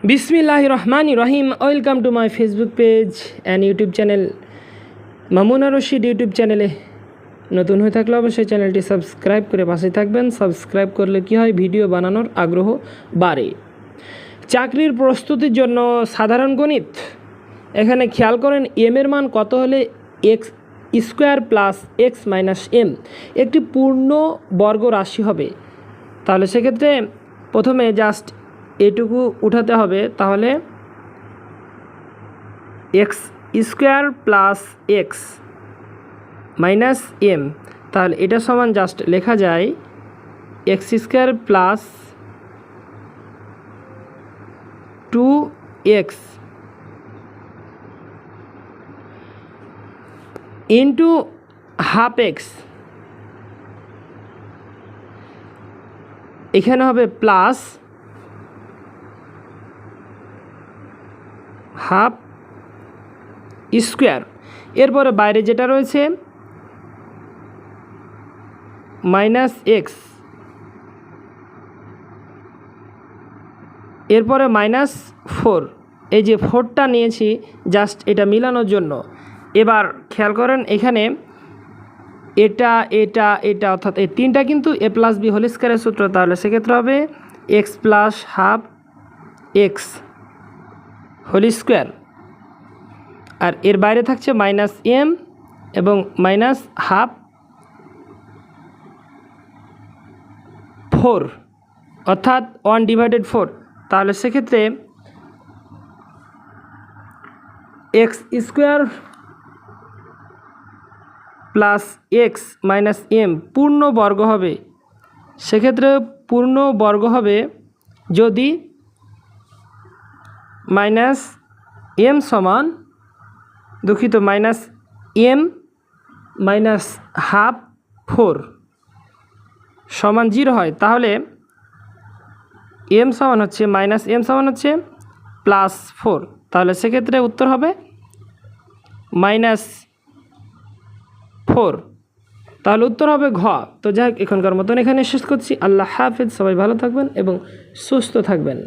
বিসমিল্লাহির রহমানির রহিম। Welcome to my Facebook page and YouTube channel Mamuna Rashid YouTube চ্যানেলে নতুন হয়ে থাকলে অবশ্যই চ্যানেলটি সাবস্ক্রাইব করে পাশে থাকবেন। সাবস্ক্রাইব করলে কি হয়, ভিডিও বানানোর আগ্রহ বাড়ে। চাকরির প্রস্তুতির জন্য সাধারণ গণিত। এখানে খেয়াল করেন এম এর মান কত হলে x square plus x minus m একটি পূর্ণ বর্গ রাশি হবে। তাহলে সেক্ষেত্রে প্রথমে জাস্ট এটুকু উঠাতে হবে, তাহলে x square plus x minus m, তাহলে এটা সমান জাস্ট লেখা যায় x square plus 2x into half x. এখানে হবে প্লাস হাফ স্কোয়ার, এরপরে বাইরে যেটা রয়েছে মাইনাস এক্স, এরপরে মাইনাস 4। এই যে 4টা নিয়েছি জাস্ট এটা মিলানোর জন্য। এবার খেয়াল করেন এখানে এটা এটা এটা অর্থাৎ এই তিনটা কিন্তু এ প্লাস বি হোল স্কোয়ারের সূত্র, তাহলে সেক্ষেত্রে হবে x plus half x whole square, আর এর বাইরে থাকছে মাইনাস এম এবং মাইনাস হাফ 4 অর্থাৎ 1/4। তাহলে সেক্ষেত্রে x square plus x minus m পূর্ণ বর্গ হবে। সেক্ষেত্রে পূর্ণ বর্গ হবে যদি মাইনাস এম সমান, দুঃখিত, মাইনাস এম মাইনাস হাফ 4 সমান 0 হয়। তাহলে এম সমান হচ্ছে মাইনাস এম সমান হচ্ছে প্লাস 4, তাহলে সেক্ষেত্রে উত্তর হবে -4। তাহলে উত্তর হবে ঘ। তো যাই হোক, এখনকার মতন এখানে শেষ করছি। আল্লাহ হাফেজ, সবাই ভালো থাকবেন এবং সুস্থ থাকবেন।